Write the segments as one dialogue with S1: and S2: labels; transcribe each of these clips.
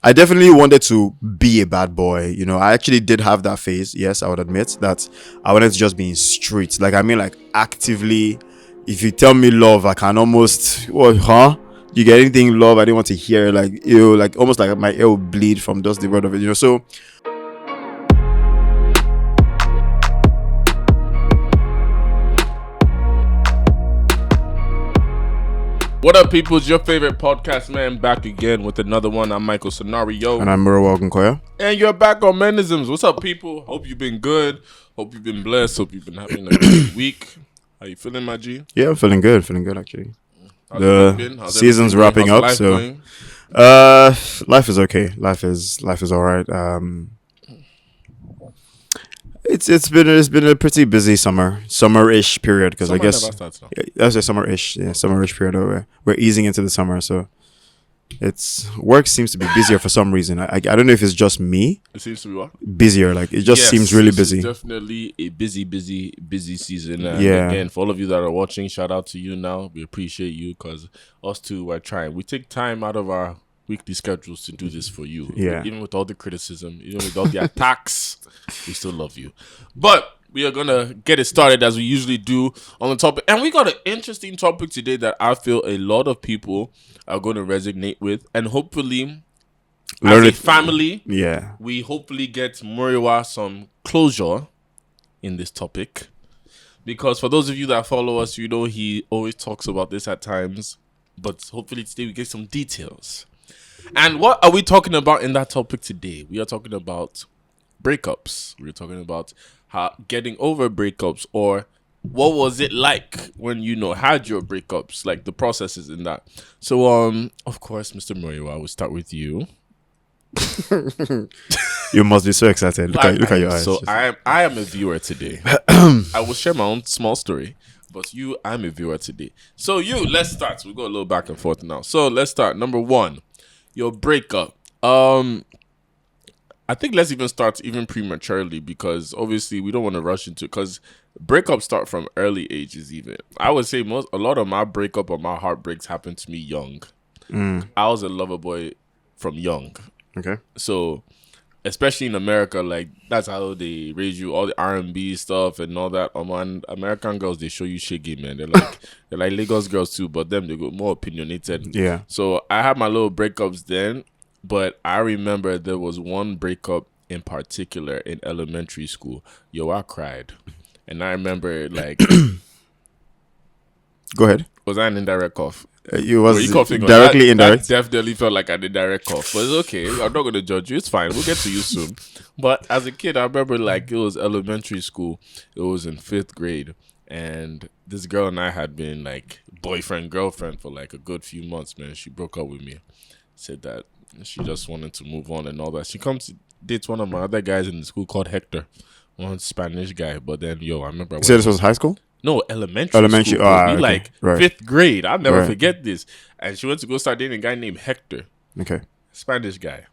S1: I definitely wanted to be a bad boy. You know, I actually did have that phase. Yes, I would admit that I wanted to just be in streets. Like, I mean, like, actively, if you tell me love, I can almost, what, huh? You get anything love I didn't want to hear, like, like almost like my ear will bleed from just the word of it, so
S2: what up, people? It's your favorite podcast man back again with another one. I'm Michael Scenario.
S1: And I'm Mure and Michael.
S2: And you're back on Menisms. What's up, people? Hope you've been good. Hope you've been blessed. Hope you've been having a good week. How you feeling, my G?
S1: Yeah, I'm feeling good actually. The season's wrapping up, so
S2: going?
S1: Life is okay. Life is all right. It's been a pretty busy summer-ish period, because I guess that's a summer-ish period. We're easing into the summer, so work seems to be busier for some reason. I don't know if it's just me.
S2: It seems to be what?
S1: Busier, like it just seems really busy.
S2: Definitely a busy season. And again, for all of you that are watching, shout out to you now. We appreciate you, because us too are trying. We take time out of our weekly schedules to do this for you.
S1: Yeah.
S2: Even with all the criticism, even with all the attacks, we still love you. But we are gonna get it started as we usually do on the topic, and we got an interesting topic today that I feel a lot of people are going to resonate with, and hopefully, as a family, we hopefully get Muriwa some closure in this topic, because for those of you that follow us, you know he always talks about this at times, but hopefully today we get some details. And what are we talking about in that topic today? We are talking about breakups. We're talking about how getting over breakups, or what was it like when you had your breakups, like the processes in that. So, of course, Mr. Muriwa, I will start with you.
S1: You must be so excited. Look at your eyes.
S2: So I am a viewer today. I will share my own small story, but I'm a viewer today. So let's start. We'll go a little back and forth now. So let's start. Number one. Your breakup. I think let's even start prematurely, because obviously we don't want to rush into it, because breakups start from early ages even. I would say a lot of my breakup or my heartbreaks happened to me young. I was a lover boy from young.
S1: Okay.
S2: So, especially in America, like that's how they raise you, all the R&B stuff and all that. Man, American girls, they show you shiggy, man. They're like Lagos girls too, but them, they got more opinionated.
S1: Yeah.
S2: So I had my little breakups then, but I remember there was one breakup in particular in elementary school. I cried. And I remember like...
S1: Go ahead.
S2: Was I an indirect cough?
S1: You was directly indirect.
S2: That definitely felt like an indirect cough, but it's okay. I'm not going to judge you. It's fine. We'll get to you soon. But as a kid, I remember like it was elementary school. It was in 5th grade, and this girl and I had been like boyfriend girlfriend for like a good few months. Man, she broke up with me. Said that she just wanted to move on and all that. She comes to date one of my other guys in the school called Hector, one Spanish guy. But then I remember.
S1: You said this was high school?
S2: No, elementary school.
S1: Okay.
S2: Like 5th grade. I'll never forget this. And she went to go start dating a guy named Hector.
S1: Okay.
S2: Spanish guy.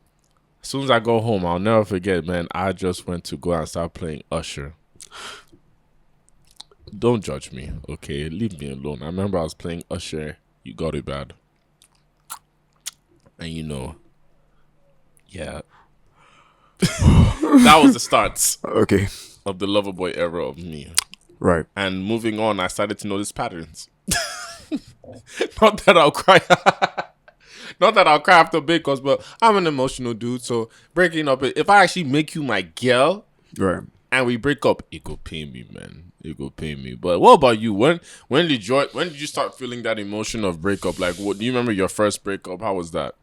S2: As soon as I go home, I'll never forget, man. I just went to go and start playing Usher. Don't judge me, okay? Leave me alone. I remember I was playing Usher. You Got It Bad. And yeah. That was the start.
S1: Okay.
S2: Of the Loverboy era of me.
S1: Right.
S2: And moving on, I started to notice patterns. Not that I'll cry. Not that I'll cry after breakups, but I'm an emotional dude. So breaking up, if I actually make you my girl,
S1: right,
S2: and we break up, it go pay me, man. It go pay me. But what about you? When did you start feeling that emotion of breakup? Like, do you remember your first breakup? How was that?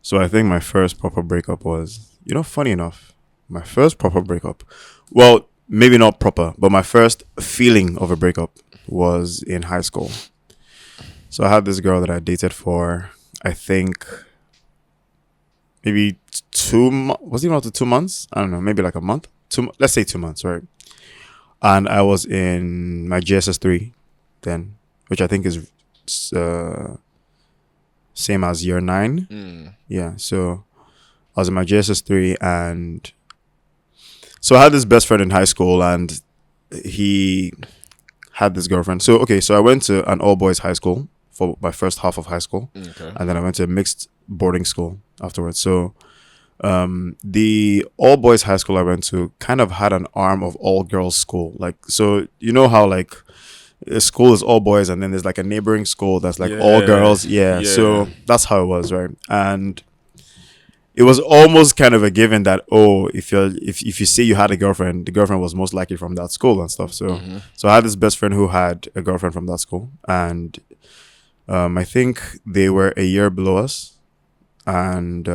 S1: So I think my first proper breakup was, funny enough, my first proper breakup. Well, maybe not proper, but my first feeling of a breakup was in high school. So I had this girl that I dated for, I think, maybe 2 months. Was it not 2 months? I don't know, maybe like a month. Let's say 2 months, right? And I was in my GSS3 then, which I think is same as year 9. Yeah, so I was in my GSS3, and so I had this best friend in high school, and he had this girlfriend. So I went to an all-boys high school for my first half of high school. Okay. And then I went to a mixed boarding school afterwards. So the all boys high school I went to kind of had an arm of all girls school. Like, so you know how like a school is all boys and then there's like a neighboring school that's like all girls. Yeah. So that's how it was, right? And it was almost kind of a given that, oh, if you say you had a girlfriend, the girlfriend was most likely from that school and stuff. So so I had this best friend who had a girlfriend from that school, and I think they were a year below us, and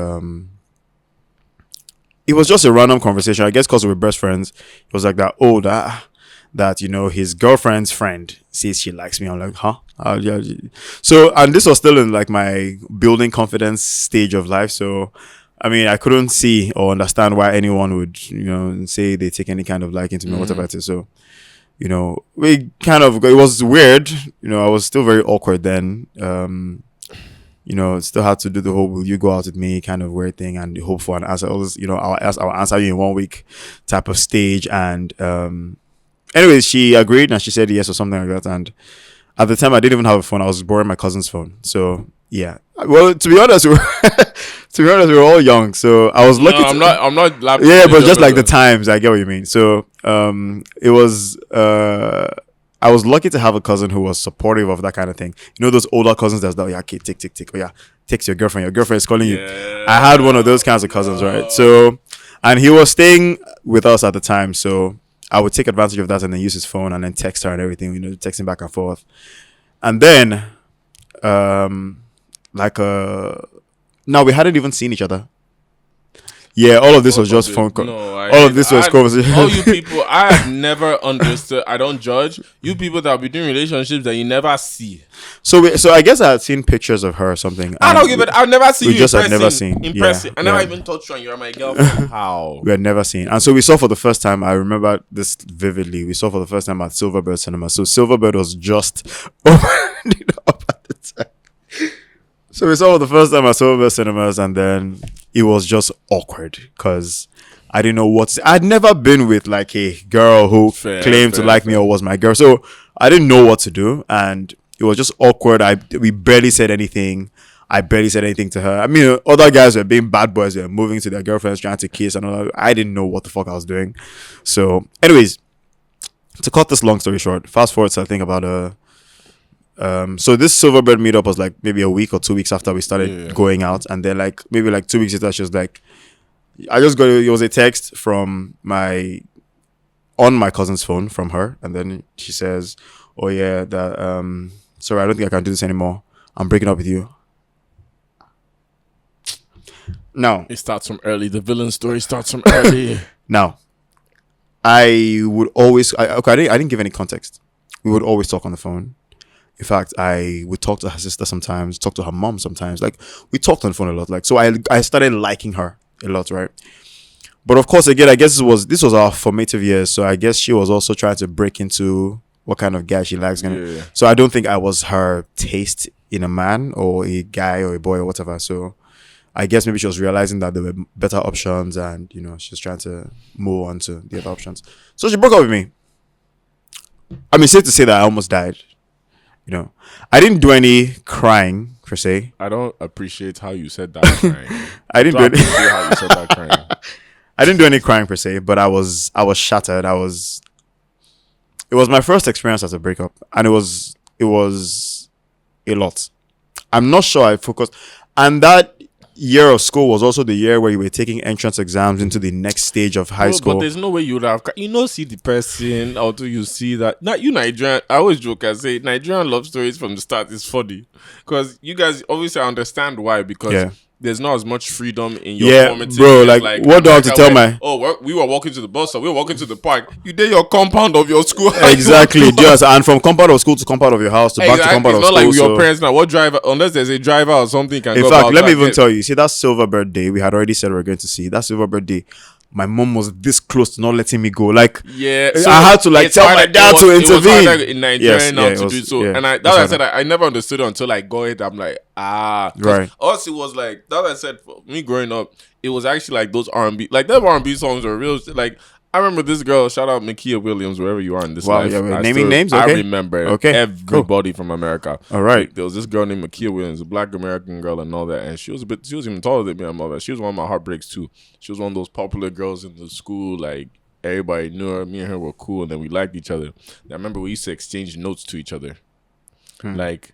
S1: it was just a random conversation. I guess because we were best friends, it was like that. Oh, that you know, his girlfriend's friend says she likes me. I'm like, huh? Yeah. So, and this was still in like my building confidence stage of life. So, I mean, I couldn't see or understand why anyone would, you know, say they take any kind of liking to me or whatever it is. So, you know, we kind of, it was weird. You know, I was still very awkward then. You know, still had to do the whole "will you go out with me" kind of weird thing and hope for an answer. Always, you know, I'll answer you in 1 week type of stage. And anyways, she agreed and she said yes or something like that. And at the time, I didn't even have a phone. I was borrowing my cousin's phone. So yeah. Well, to be honest, we were all young. So I was lucky.
S2: I'm not.
S1: Yeah, but just like the times, I get what you mean. So it was. I was lucky to have a cousin who was supportive of that kind of thing. You know, those older cousins that's like, yeah, okay, tick. Oh yeah, text your girlfriend. Your girlfriend is calling you. I had one of those kinds of cousins, right? So, and he was staying with us at the time. So I would take advantage of that and then use his phone and then text her and everything, you know, texting back and forth. And then, now we hadn't even seen each other. Yeah, all of this was just phone call. All of this was conversation.
S2: All you people, I have never understood. I don't judge you people that be doing relationships that you never see.
S1: So I guess I had seen pictures of her or something.
S2: I don't give it. I've never seen you.
S1: Just had never seen.
S2: In person. I never even touched you and you're my girlfriend. How?
S1: We had never seen. And so we saw for the first time. I remember this vividly. We saw for the first time at Silverbird Cinema. So Silverbird was just opening up at the time. So we saw for the first time at Silverbird Cinemas, and then it was just awkward because I didn't know what to say. I'd never been with like a girl who claimed to like me or was my girl. So I didn't know what to do, and it was just awkward. We barely said anything. I barely said anything to her. I mean, other guys were being bad boys. They were moving to their girlfriends, trying to kiss and all that. I didn't know what the fuck I was doing. So anyways, to cut this long story short, fast forward to I think about so this Silverbird meetup was like maybe a week or 2 weeks after we started going out, and then like maybe like 2 weeks later she was like, I just got it was a text from my cousin's phone from her, and then she says, oh yeah, that sorry, I don't think I can do this anymore, I'm breaking up with you. Now
S2: it starts from early. The villain story starts from early.
S1: Now I would always I didn't give any context. We would always talk on the phone. In fact, I would talk to her sister sometimes, talk to her mom sometimes. Like, we talked on the phone a lot. Like, so I started liking her a lot, right? But of course, again, I guess this was our formative years. So I guess she was also trying to break into what kind of guy she likes. Yeah. So I don't think I was her taste in a man or a guy or a boy or whatever. So I guess maybe she was realizing that there were better options, and, you know, she was trying to move on to the other options. So she broke up with me. I mean, safe to say that I almost died. You know, I didn't do any crying per se.
S2: I don't appreciate how you said that crying.
S1: I didn't do any
S2: how you said that crying.
S1: I didn't do any crying per se, but I was shattered. It was my first experience as a breakup, and it was a lot. I'm not sure I focused, and that year of school was also the year where you were taking entrance exams into the next stage of high school.
S2: But there's no way you would have, see the person, although you see that. Now, you Nigerian, I always joke and say Nigerian love stories from the start is funny. Because you guys, obviously, I understand why. Because there's not as much freedom in your formative
S1: bro, like what do I have to tell my...
S2: Oh, we were walking to the bus stop, we were walking to the park. You did your compound of your school.
S1: Exactly, just and from compound of school to compound of your house to back to compound of school.
S2: It's not like with your parents now. What driver, unless there's a driver or something, can
S1: in fact, let me even tell you, see that Silverbird day, we had already said we were going to see. That Silverbird day, my mom was this close to not letting me go. Like, so I had to tell my dad to intervene.
S2: It was in Nigeria now to do so. And that's why I said I never understood it until I got it. I'm like, right. Also, it was like, that's what I said, for me growing up, it was actually like those R&B, like them R&B songs are real. Like, I remember this girl. Shout out Makia Williams, wherever you are in this life.
S1: Yeah, we're
S2: I
S1: naming names. Okay.
S2: I remember everybody from America.
S1: All right.
S2: Like, there was this girl named Makia Williams, a Black American girl, and all that. And she was even taller than me and all that. She was one of my heartbreaks too. She was one of those popular girls in the school. Like, everybody knew her. Me and her were cool, and then we liked each other. I remember we used to exchange notes to each other. Like,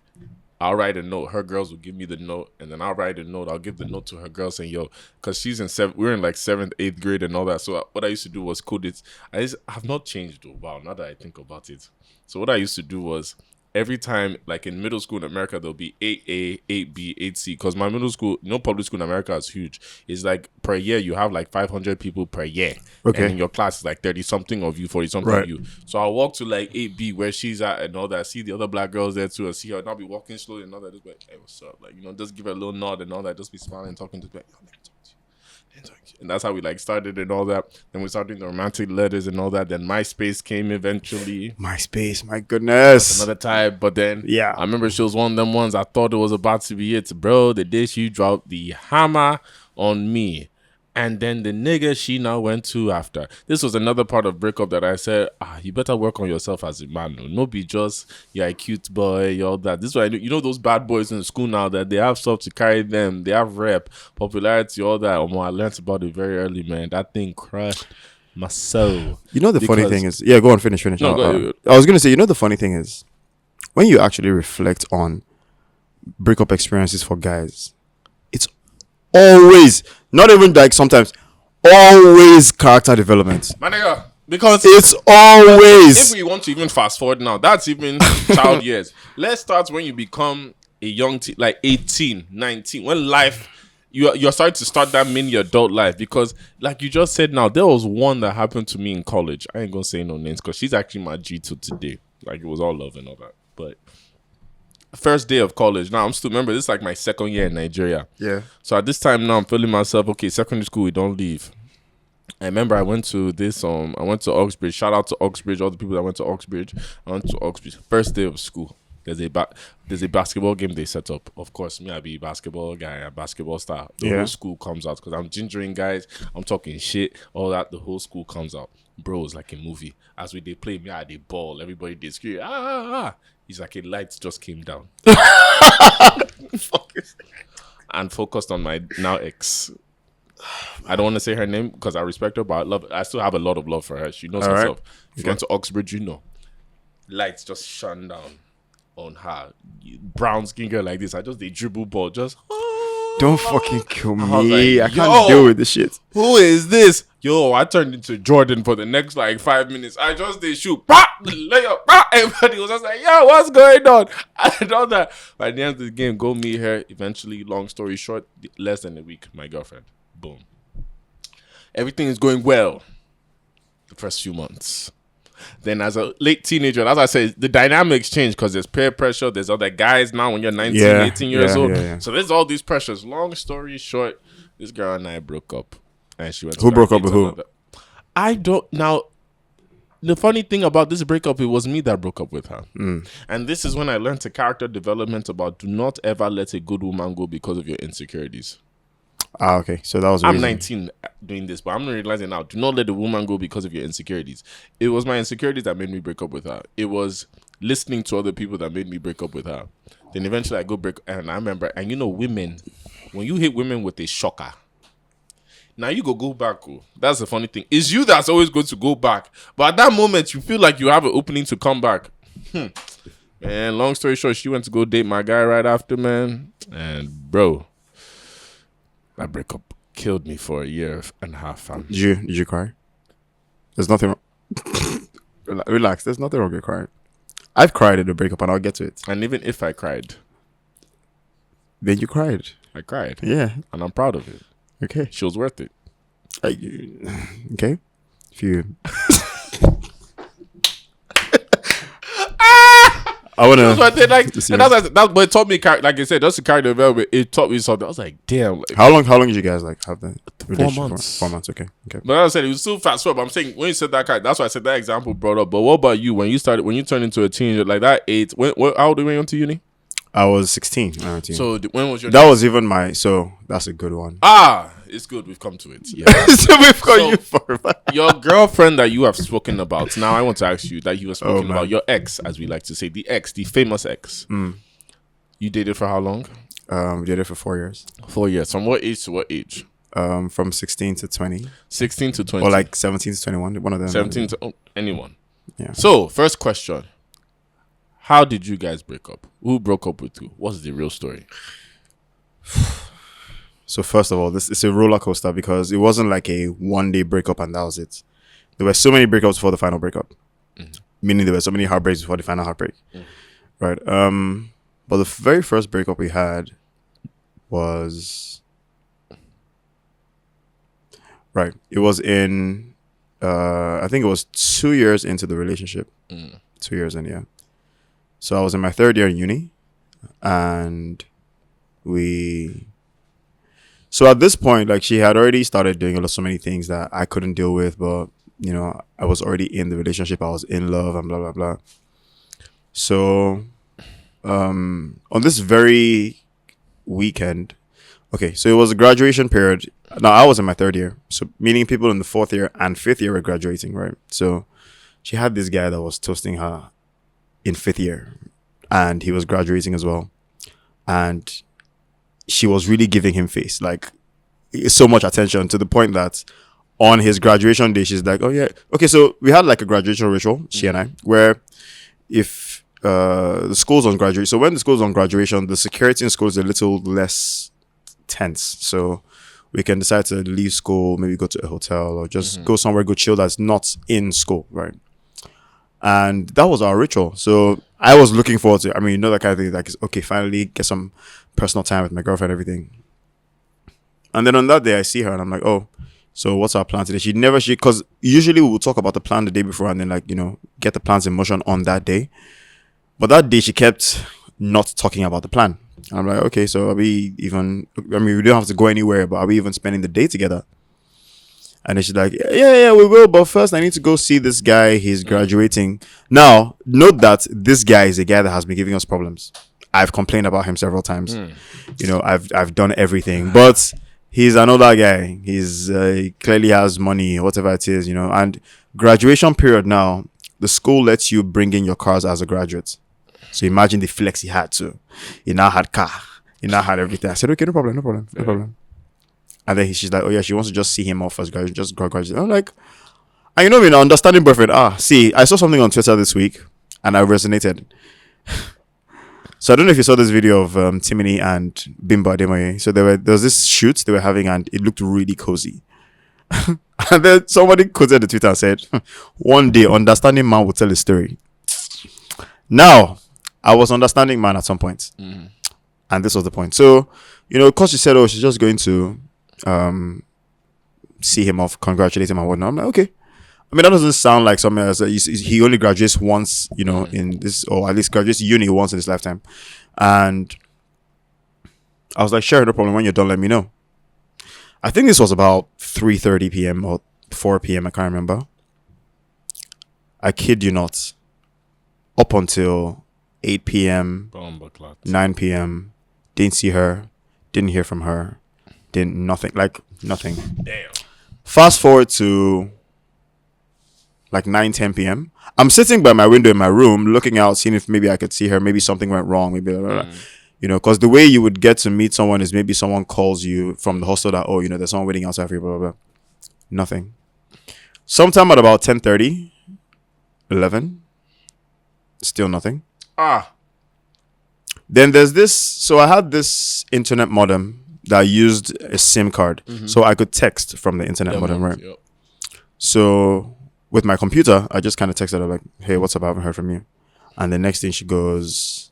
S2: I'll write a note. Her girls will give me the note, and then I'll write a note. I'll give the note to her girl saying, "Yo," because she's in we're in like 7th, 8th grade and all that. So what I used to do was code it. I've not changed though. Wow, now that I think about it. So what I used to do was every time, like in middle school in America, there'll be 8A, 8B, 8C. Because my middle school, public school in America is huge. It's like per year you have like 500 people per year.
S1: Okay.
S2: And in your class is like 30 something of you, 40 something of you. So I'll walk to like 8B where she's at and all that. See the other black girls there too, and see her. And I'll be walking slowly and all that. Just be like, hey, what's up? Like, just give her a little nod and all that. Just be smiling, talking to be like, yo, let me talk to you. And that's how we like started and all that. Then we started doing the romantic letters and all that. Then MySpace came eventually.
S1: MySpace, my goodness.
S2: Another type, but then
S1: yeah,
S2: I remember she was one of them ones I thought it was about to be it, bro. The day she dropped the hammer on me. And then the nigga she now went to after. This was another part of breakup that I said, you better work on yourself as a man. No be just, you're a cute boy, you're all that. This is why I know, those bad boys in school now that they have stuff to carry them. They have rep, popularity, all that. I learned about it very early, man. That thing crushed my soul.
S1: The funny thing is, go on, finish.
S2: No, go ahead.
S1: I was going to say, the funny thing is, when you actually reflect on breakup experiences for guys, it's always, not even like sometimes, always character development.
S2: My nigga, because
S1: it's always.
S2: If we want to even fast forward now, that's even child years. Let's start when you become a young teen, like 18, 19, when life, you're starting to start that mini adult life. Because like you just said now, there was one that happened to me in college. I ain't gonna say no names because she's actually my G to today. Like, it was all love and all that. But first day of college. Now, I'm still, remember, this is like my second year in Nigeria.
S1: Yeah.
S2: So at this time now, I'm feeling myself, okay, secondary school, we don't leave. I remember I went to Oxbridge. Shout out to Oxbridge, all the people that went to Oxbridge. I went to Oxbridge. First day of school. There's a basketball game they set up. Of course, me, I be a basketball guy, a basketball star. The whole school comes out because I'm gingering guys. I'm talking shit, all that. The whole school comes out. Bro, it's like a movie. As they play, me, I had a ball. Everybody did scream, It's like a light just came down. And focused on my now ex. I don't want to say her name because I respect her, but I still have a lot of love for her. She knows herself. Right. If you went to Oxbridge, lights just shone down on her. Brown skin girl like this. They dribble ball. Just
S1: don't fucking kill me. Like, I can't deal with this shit.
S2: Who is this? I turned into Jordan for the next like 5 minutes. I just did shoot. Layup. Everybody was just like, yo, what's going on? I know that. By the end of the game, go meet her. Eventually, long story short, less than a week, my girlfriend. Boom. Everything is going well the first few months. Then as a late teenager, as I said, the dynamics change because there's peer pressure. There's other guys now when you're 19, 18 years old. Yeah. So there's all these pressures. Long story short, this girl and I broke up. And she went.
S1: Who broke up with who?
S2: I don't. Now, the funny thing about this breakup, it was me that broke up with her. And this is when I learned the character development about do not ever let a good woman go because of your insecurities.
S1: Okay. So that was
S2: I'm 19 doing this, but I'm realizing now, do not let a woman go because of your insecurities. It was my insecurities that made me break up with her. It was listening to other people that made me break up with her. Then eventually I go break, and I remember, and women, when you hit women with a shocker, now you go back. That's the funny thing. It's you that's always going to go back. But at that moment, you feel like you have an opening to come back. And long story short, she went to go date my guy right after, man. And bro, that breakup killed me for a year and a half, fam.
S1: Did you cry? There's nothing wrong. Relax. There's nothing wrong with crying. I've cried at a breakup and I'll get to it.
S2: And even if I cried,
S1: then you cried.
S2: I cried.
S1: Yeah.
S2: And I'm proud of it.
S1: Okay.
S2: She was worth it.
S1: Okay. If you... I want to...
S2: But it taught me, like I said, that's the character development. It taught me something. I was like, damn. Like,
S1: how long did you guys have that?
S2: 4 months.
S1: 4 months, okay.
S2: But as I said, it was still fast forward. But I'm saying, when you said that character, that's why I said that example brought up. But what about you? When you turned into a teenager, like that age, how old were you into uni?
S1: I was 16. 19.
S2: So when was your...
S1: That was even my... So, that's a good one.
S2: it's good. We've come to it. Yeah.
S1: So we've got
S2: So-
S1: you for
S2: Your girlfriend that you have spoken about. Now I want to ask you that you have spoken
S1: man.
S2: about your ex, as we like to say, the ex, the famous ex. You dated for how long?
S1: we did it for 4 years.
S2: 4 years. From what age to what age?
S1: From 16 to 20,
S2: 16 to 20.
S1: or like 17 to 21. One of them.
S2: 17 to anyone.
S1: Yeah.
S2: So, first question. How did you guys break up? Who broke up with who? What's the real story?
S1: So first of all, this is a roller coaster because it wasn't like a 1 day breakup and that was it. There were so many breakups before the final breakup, meaning there were so many heartbreaks before the final heartbreak, right? But the very first breakup we had was right. It was in, I think it was 2 years into the relationship. 2 years in, yeah. So I was in my third year in uni, and so at this point, like, she had already started doing so many things that I couldn't deal with, but you know, I was already in the relationship, I was in love, and blah blah blah. So on this very weekend, okay, so it was a graduation period. Now I was in my third year, so meaning people in the fourth year and fifth year were graduating, right? So she had this guy that was toasting her in fifth year, and he was graduating as well, and she was really giving him face, like, so much attention, to the point that on his graduation day, she's like, oh yeah, okay, so we had like a graduation ritual, she and I, where if the school's on graduation, so when the school's on graduation, the security in school is a little less tense, so we can decide to leave school, maybe go to a hotel, or just go somewhere, go chill that's not in school, right? And that was our ritual. So I was looking forward to it. I mean, you know, that kind of thing, like, okay, finally get some personal time with my girlfriend, everything. And then on that day, I see her and I'm like, oh, so what's our plan today? Because usually we will talk about the plan the day before and then, like, you know, get the plans in motion on that day. But that day she kept not talking about the plan. I'm like, okay, so are we even, I mean, we don't have to go anywhere, but are we even spending the day together? And then she's like, yeah, we will. But first, I need to go see this guy. He's graduating. Now, note that this guy is a guy that has been giving us problems. I've complained about him several times. You know, I've done everything. But he's another guy. He clearly has money, whatever it is, you know. And graduation period now, the school lets you bring in your cars as a graduate. So imagine the flex he had too. He now had car. He now had everything. I said, okay, no problem. And then she's like, oh yeah, she wants to just see him off as graduate, just graduate. I'm like, and you know, an understanding boyfriend. See, I saw something on Twitter this week, and I resonated. So I don't know if you saw this video of Timini and Bimba Ademoye. So there was this shoot they were having, and it looked really cozy. And then somebody quoted the Twitter and said, one day, understanding man will tell a story. Now, I was understanding man at some point. And this was the point. So, you know, because she said, oh, she's just going to see him off, congratulate him and whatnot. I'm like, okay. I mean, that doesn't sound like something else. He only graduates once, you know, in this, or at least graduates uni once in his lifetime. And I was like, sure, no problem. When you're done, let me know. I think this was about 3:30 p.m. or 4 p.m. I can't remember. I kid you not. Up until 8 p.m., 9 p.m., didn't see her, didn't hear from her, nothing.
S2: Damn.
S1: Fast forward to like 9-10 p.m. I'm sitting by my window in my room looking out, seeing if maybe I could see her, maybe something went wrong, maybe blah, blah, blah. You know, because the way you would get to meet someone is maybe someone calls you from the hostel that, oh, you know, there's someone waiting outside for you, blah, blah, blah. Nothing. Sometime at about 10:30, 11, still nothing. Then there's this, so I had this internet modem that used a SIM card, so I could text from the internet modem, right?
S2: Yep.
S1: So with my computer, I just kind of texted her like, hey, what's up? I haven't heard from you. And the next thing she goes,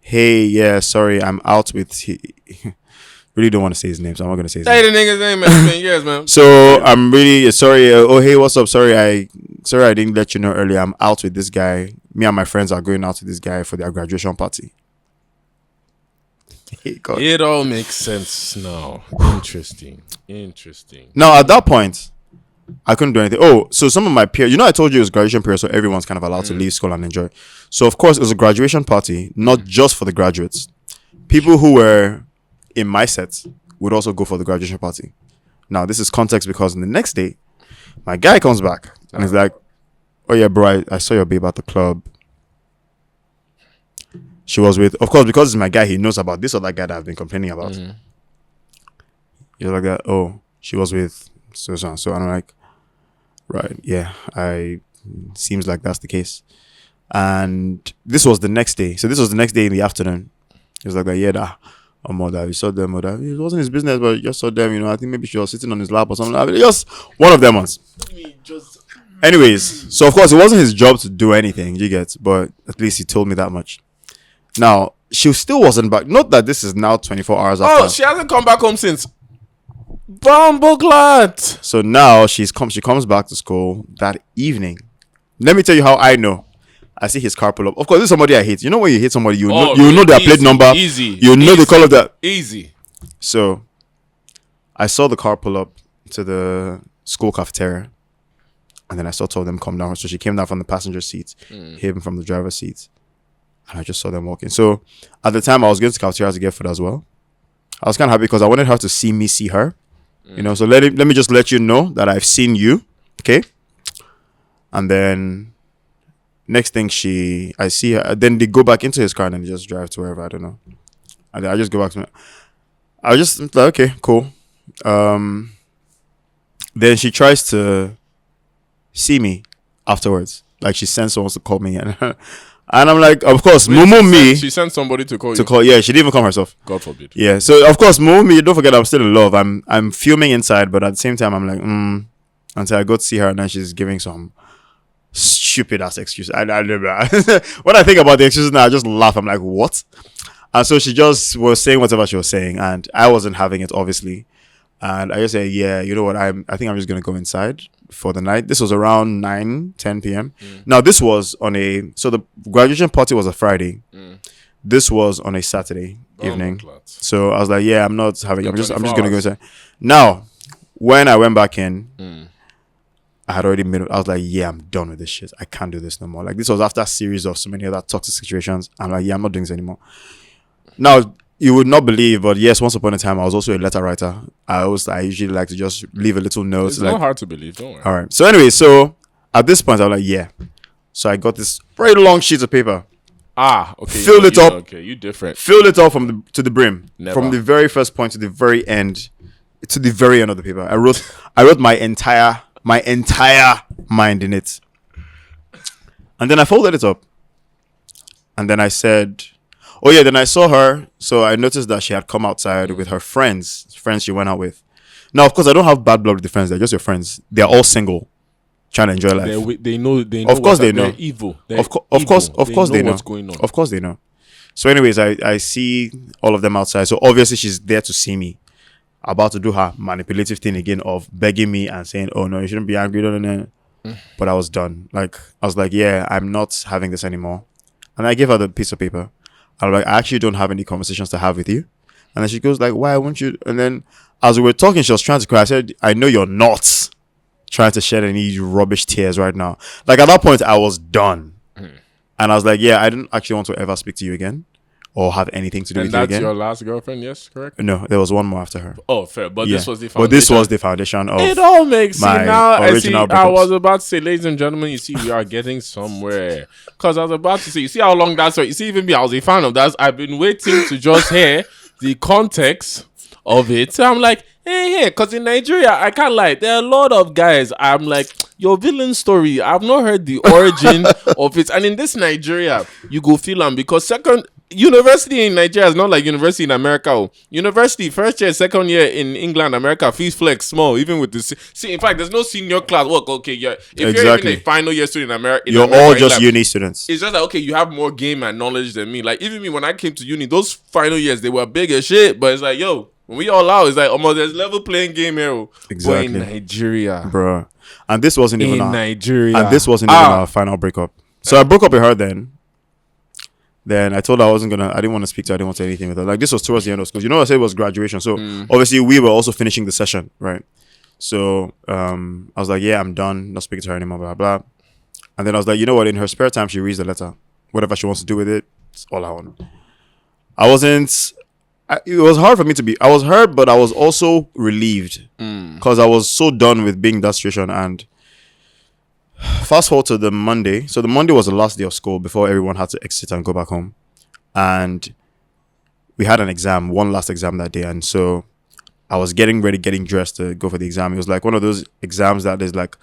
S1: hey, yeah, sorry, I'm out with, really don't want to say his name, so I'm not going to say his name.
S2: Say the nigga's name, man. It's been years, man.
S1: So I'm really sorry. Oh, hey, what's up? Sorry, I didn't let you know earlier. I'm out with this guy. Me and my friends are going out with this guy for their graduation party. Hey, God.
S2: It all makes sense now. Interesting.
S1: Now, at that point, I couldn't do anything. Oh, so some of my peers, you know, I told you it was graduation period, so everyone's kind of allowed to leave school and enjoy. So, of course, it was a graduation party, not just for the graduates. People who were in my set would also go for the graduation party. Now, this is context because the next day, my guy comes back and he's like, oh yeah, bro, I saw your babe at the club. She was with, of course, because it's my guy, he knows about this other guy that I've been complaining about.
S2: Mm-hmm.
S1: He's like that, oh, she was with so and so. And I'm like, right, yeah, seems like that's the case. And this was the next day. So this was the next day in the afternoon. He was like that, yeah, mother, you saw them, mother. It wasn't his business, but you just saw them, I think maybe she was sitting on his lap or something. Like that. Just one of them ones. Anyways, so of course it wasn't his job to do anything, you get, but at least he told me that much. Now, she still wasn't back. Not that this is now 24 hours after.
S2: Oh, she hasn't come back home since. Bumbleclot.
S1: So now she comes back to school that evening. Let me tell you how I know. I see his car pull up. Of course, this is somebody I hate. You know when you hate somebody, you know their plate number.
S2: Easy.
S1: You know the color of that.
S2: Easy.
S1: So I saw the car pull up to the school cafeteria. And then I saw two of them come down. So she came down from the passenger seat, him from the driver's seat. And I just saw them walking. So at the time, I was going to the cafeteria to get food as well. I was kind of happy because I wanted her to see me see her. So let me just let you know that I've seen you. Okay. And then next thing I see her. Then they go back into his car and then they just drive to wherever. I don't know. And then I just go back to me. I was just like, okay, cool. Then she tries to see me afterwards. Like she sends someone to call me. And I'm like, of course,
S2: She sent somebody to call you.
S1: Yeah, she didn't even come herself.
S2: God forbid.
S1: Yeah, so of course, me, don't forget, I'm still in love. I'm fuming inside, but at the same time, I'm like, until I go to see her, and then she's giving some stupid ass excuse. When I think about the excuses now, I just laugh. I'm like, what? And so she just was saying whatever she was saying, and I wasn't having it, obviously. And I just said, yeah, you know what? I think I'm just gonna go inside for the night. This was around 9-10 p.m. Now this was so the graduation party was a Friday. This was on a Saturday evening. So I was like, yeah, I'm not having. I'm just gonna go inside. Now, when I went back in, I had already made it. I was like, yeah, I'm done with this shit. I can't do this no more. Like this was after a series of so many other toxic situations. I'm like, yeah, I'm not doing this anymore. Now, you would not believe, but yes, once upon a time, I was also a letter writer. I usually like to just leave a little note.
S2: It's not hard to believe, don't worry.
S1: All right. So anyway, at this point, I was like, yeah. So I got this very long sheet of paper.
S2: Okay.
S1: Filled it up.
S2: Okay, you different.
S1: Filled it up to the brim.
S2: Never.
S1: From the very first point to the very end. To the very end of the paper. I wrote my entire mind in it. And then I folded it up. And then I said, oh yeah, then I saw her. So I noticed that she had come outside with her friends she went out with. Now, of course, I don't have bad blood with the friends. They're just your friends. They're all single, trying to enjoy life.
S2: They know.
S1: Of course they know.
S2: They're evil.
S1: Of course they know
S2: what's going on.
S1: Of course they know. So anyways, I see all of them outside. So obviously she's there to see me. About to do her manipulative thing again of begging me and saying, oh no, you shouldn't be angry. But I was done. Like, I was like, yeah, I'm not having this anymore. And I gave her the piece of paper. I was like, I actually don't have any conversations to have with you. And then she goes like, why won't you? And then as we were talking, she was trying to cry. I said, I know you're not trying to shed any rubbish tears right now. Like at that point, I was done. And I was like, yeah, I didn't actually want to ever speak to you again or have anything to do with you again.
S2: And that's your last girlfriend, yes, correct?
S1: No, there was one more after her.
S2: Oh, fair. But
S1: Yeah.
S2: this was the foundation.
S1: But this was the foundation of
S2: it all makes
S1: my
S2: sense now.
S1: original
S2: I
S1: breakups.
S2: was about to say, ladies and gentlemen, you see, we are getting somewhere. Because I was about to say, you see how long that's. You see, even me, I was a fan of that. I've been waiting to just hear the context of it. So I'm like, hey, because in Nigeria, I can't lie. There are a lot of guys. I'm like, your villain story, I've not heard the origin of it. And in this Nigeria, you go feel them because university in Nigeria is not like university in America. University, first year, second year in England, America, fees flex small, even with this. See, in fact, there's no senior class work. Okay, if you're even a final year student in America,
S1: you're all just uni students.
S2: It's just like, okay, you have more game and knowledge than me. Like, even me, when I came to uni, those final years, they were big as shit. But it's like, yo, when we all out, it's like, almost there's level playing game here.
S1: Exactly.
S2: But in Nigeria.
S1: Bro. And this wasn't even
S2: Nigeria.
S1: And this wasn't even our final breakup. So I broke up with her then. Then I told her I didn't want to speak to her. I didn't want to say anything with her. Like, this was towards the end of school. You know what I said, it was graduation. So obviously we were also finishing the session, right? So I was like, yeah, I'm done. Not speaking to her anymore, blah, blah. And then I was like, you know what? In her spare time, she reads the letter. Whatever she wants to do with it, it's all I want. I wasn't it was hard for me to be. I was hurt, but I was also relieved because I was so done with being in that situation. And fast forward to the Monday. So the Monday was the last day of school before everyone had to exit and go back home. And we had an exam, one last exam that day. And so I was getting ready, getting dressed to go for the exam. It was like one of those exams that is like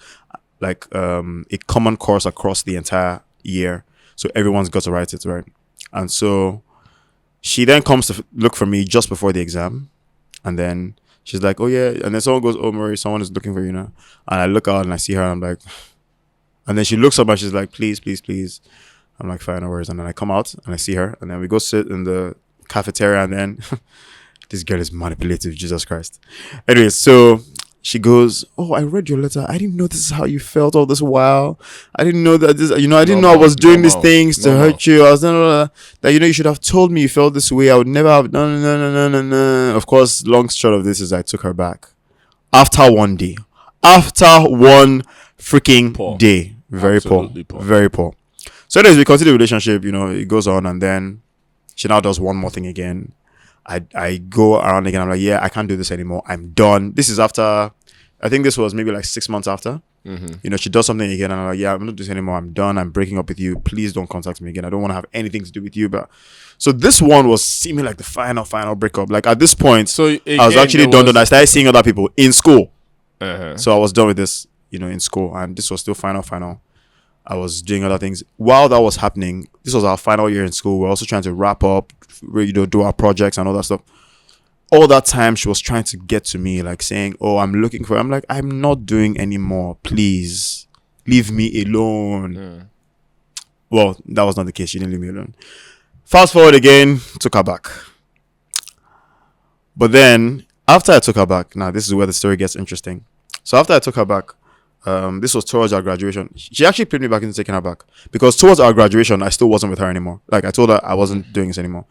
S1: a common course across the entire year. So everyone's got to write it, right? And so she then comes to look for me just before the exam. And then she's like, oh, yeah. And then someone goes, oh, Murray, someone is looking for you now. And I look out and I see her. And I'm like, and then she looks up and she's like, please, please, please. I'm like, fine, no worries. And then I come out and I see her. And then we go sit in the cafeteria. And then this girl is manipulative, Jesus Christ. Anyway, so she goes, oh, I read your letter. I didn't know this is how you felt all this while. I didn't know that this, I didn't know I was doing these things to hurt you. I was that, you should have told me you felt this way. I would never have, no. Of course, long short of this is I took her back. After one day. After one freaking day. Very poor. Very poor. So anyways, we continue the relationship, it goes on, and then she now does one more thing again. I go around again. I'm like, yeah, I can't do this anymore. I'm done. This is after, I think this was maybe like 6 months after. She does something again. And I'm like, yeah, I'm not doing this anymore. I'm done. I'm breaking up with you. Please don't contact me again. I don't want to have anything to do with you. But so this one was seeming like the final breakup. Like at this point, so again, I was actually done. I started seeing other people in school. So I was done with this, in school. And this was still final. I was doing other things. While that was happening, this was our final year in school. We're also trying to wrap up, do our projects and all that stuff. All that time, she was trying to get to me, like saying, oh, I'm looking for... I'm like, I'm not doing anymore. Please, leave me alone. Well, that was not the case. She didn't leave me alone. Fast forward again, took her back. But then, after I took her back, now this is where the story gets interesting. So after I took her back, this was towards our graduation. She actually played me back into taking her back because towards our graduation, I still wasn't with her anymore. Like I told her I wasn't doing this anymore.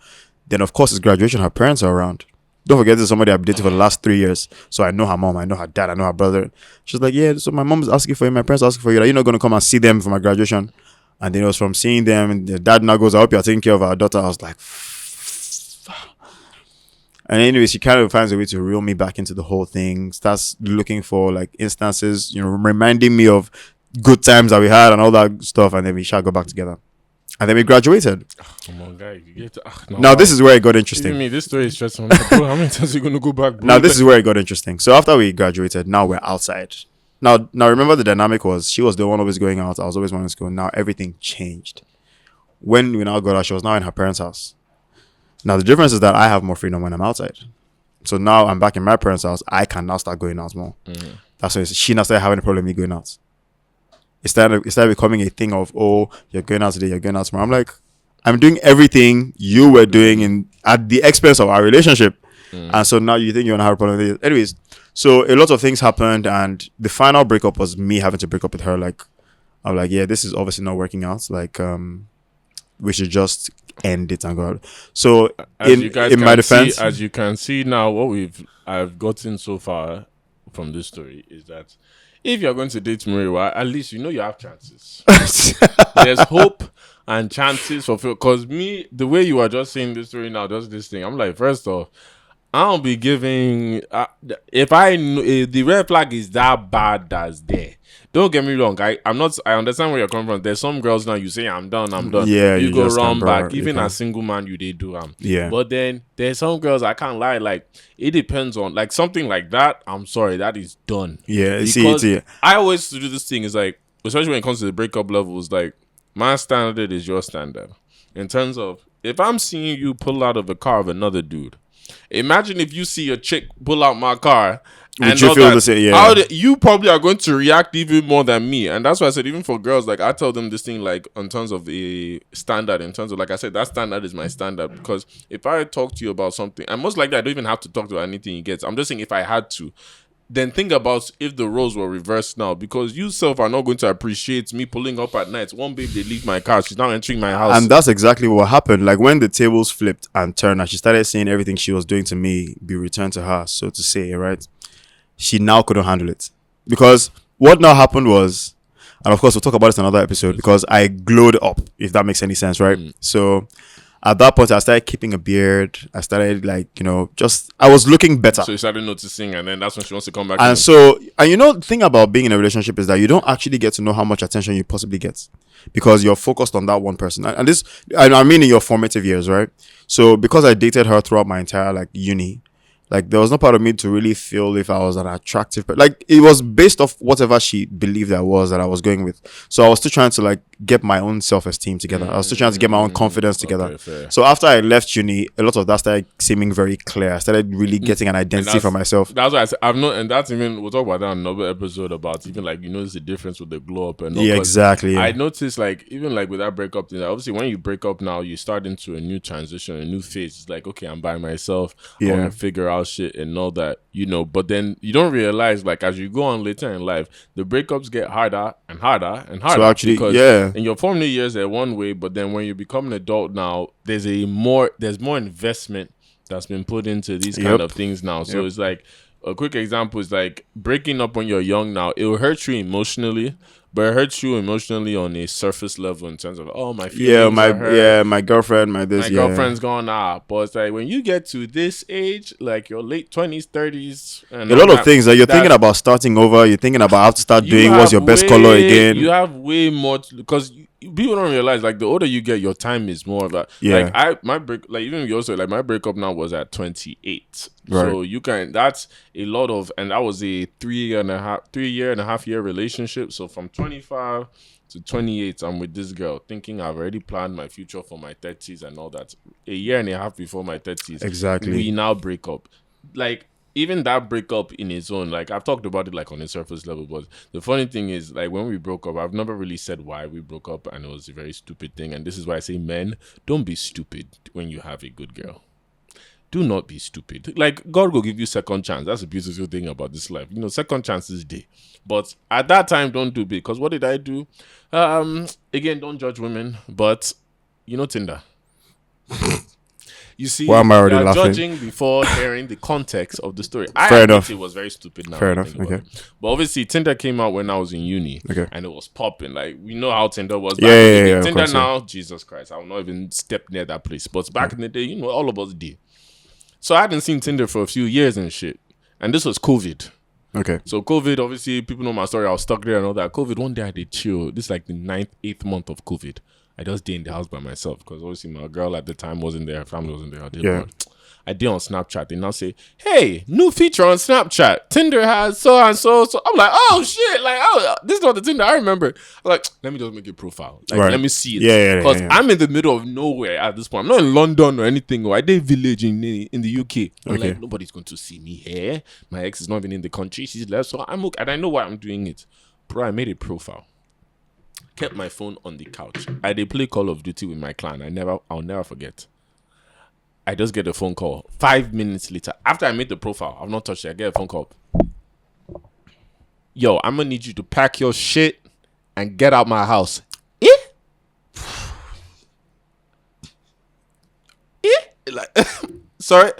S1: Then of course it's graduation. Her parents are around. Don't forget this is somebody I've dated for the last 3 years. So I know her mom, I know her dad, I know her brother. She's like, yeah, so my mom is asking for you, my parents are asking for you. Like, you're not going to come and see them for my graduation. And then it was from seeing them, and the dad now goes, I hope you're taking care of our daughter. I was like, and anyway, she kind of finds a way to reel me back into the whole thing. Starts looking for like instances, reminding me of good times that we had and all that stuff. And then we shall go back together. And then we graduated.
S2: Come on, guy.
S1: Now this is where it got interesting.
S2: This story is stressful. Bro, how many times are you going to go back, bro?
S1: Now this is where it got interesting. So after we graduated, now we're outside. Now remember the dynamic was she was the one always going out. I was always one in school. Now everything changed. When we now got out, she was now in her parents' house. Now, the difference is that I have more freedom when I'm outside. So now I'm back in my parents' house. I can now start going out more. That's why she now started having a problem with me going out. It started becoming a thing of, oh, you're going out today, you're going out tomorrow. I'm like, I'm doing everything you were doing at the expense of our relationship. And so now you think you're going to have a problem with it. Anyways, so a lot of things happened. And the final breakup was me having to break up with her. Like, I'm like, yeah, this is obviously not working out. Like, we should just end it and go out. So in my defense,
S2: as you can see now, what I've gotten so far from this story is that if you're going to date Murray, at least you have chances. There's hope and chances for because me, the way you are just saying this story now, just this thing, I'm like, first off, I don't be giving if I know if the red flag is that bad that's there. Don't get me wrong. I understand where you're coming from. There's some girls now you say I'm done.
S1: Yeah,
S2: you go run back. Even as single man, they do
S1: Yeah.
S2: But then there's some girls I can't lie. Like it depends on like something like that. I'm sorry, that is done.
S1: Yeah,
S2: because I always do this thing. Is like especially when it comes to the breakup levels. Like my standard is your standard in terms of if I'm seeing you pull out of a car of another dude. Imagine if you see a chick pull out my car.
S1: Would you feel the same? Yeah.
S2: You probably are going to react even more than me. And that's why I said, even for girls, like I tell them this thing, like in terms of a standard, in terms of, like I said, that standard is my standard. Because if I talk to you about something, and most likely I don't even have to talk to anything you get. I'm just saying if I had to, then think about if the roles were reversed now. Because you self are not going to appreciate me pulling up at night. One babe, they leave my car. She's now entering my house.
S1: And that's exactly what happened. Like when the tables flipped and turned and she started seeing everything she was doing to me be returned to her, so to say, right? She now couldn't handle it. Because what now happened was, and of course we'll talk about this in another episode, because I glowed up, if that makes any sense, right? So at that point I started keeping a beard. I started I was looking better.
S2: So you started noticing, and then that's when she wants to come back.
S1: And the thing about being in a relationship is that you don't actually get to know how much attention you possibly get because you're focused on that one person. And this, I mean, in your formative years, right? So because I dated her throughout my entire uni, there was no part of me to really feel if I was an attractive person. It was based off whatever she believed I was that I was going with. So I was still trying to get my own self-esteem together. I was still trying to get my own confidence together.
S2: Okay,
S1: so after I left uni, a lot of that started seeming very clear. I started really getting an identity for myself.
S2: That's why I said I've not, and that's even we'll talk about that in another episode about even the difference with the glow up and all.
S1: Yeah, exactly.
S2: I noticed even with that breakup thing, obviously when you break up now, you start into a new transition, a new phase. It's like, okay, I'm by myself. I want to figure out shit and all that, but then you don't realize as you go on later in life, the breakups get harder and harder and harder.
S1: So actually,
S2: in your formative years they're one way, but then when you become an adult now, there's more investment that's been put into these kind of things now. So it's a quick example is breaking up when you're young now. It will hurt you emotionally, but it hurts you emotionally on a surface level in terms of my feelings
S1: my girlfriend, my
S2: girlfriend's gone out. But it's when you get to this age, your late 20s, 30s, and
S1: a lot of things that you're thinking about starting over. You're thinking about how to start doing what's your best color again.
S2: You have way more because people don't realize the older you get, your time is more of that. My breakup now was at 28.
S1: Right.
S2: So you can, that's a lot of, and that was a 3.5 year relationship. So from 25 to 28, I'm with this girl thinking I've already planned my future for my 30s and all that. A year and a half before my 30s,
S1: exactly,
S2: we now break up. Even that breakup in its own, I've talked about it on a surface level, but the funny thing is, when we broke up, I've never really said why we broke up, and it was a very stupid thing. And this is why I say, men, don't be stupid when you have a good girl. Do not be stupid. God will give you second chance. That's a beautiful thing about this life. Second chances day. But at that time, don't do it, because what did I do? Again, don't judge women, but Tinder. You see,
S1: why am I already laughing?
S2: Judging before hearing the context of the story.
S1: Fair enough.
S2: It was very stupid now.
S1: Fair enough. Okay.
S2: But obviously, Tinder came out when I was in uni.
S1: Okay.
S2: And it was popping. We know how Tinder was back
S1: in
S2: the day.
S1: Tinder
S2: of course, now, Jesus Christ, I will not even step near that place. But back in the day, all of us did. So I hadn't seen Tinder for a few years and shit. And this was COVID.
S1: Okay.
S2: So COVID, obviously, people know my story. I was stuck there and all that. COVID, one day I did chill. This is the 9th, 8th month of COVID. I just did in the house by myself because obviously my girl at the time wasn't there, her family wasn't there. I did on Snapchat. They now say, hey, new feature on Snapchat. Tinder has so and so. So I'm like, oh shit, this is not the Tinder I remember. I'm like, let me just make a profile. Let me see it.
S1: Yeah.
S2: Because I'm in the middle of nowhere at this point. I'm not in London or anything. I did village in the UK. I'm nobody's going to see me here. My ex is not even in the country. She's left. So I'm okay. And I know why I'm doing it. Bro, I made a profile. Kept my phone on the couch. I did play Call of Duty with my clan. I'll never forget. I just get a phone call 5 minutes later. After I made the profile, I've not touched it. I get a phone call. Yo, I'm gonna need you to pack your shit and get out my house. Sorry.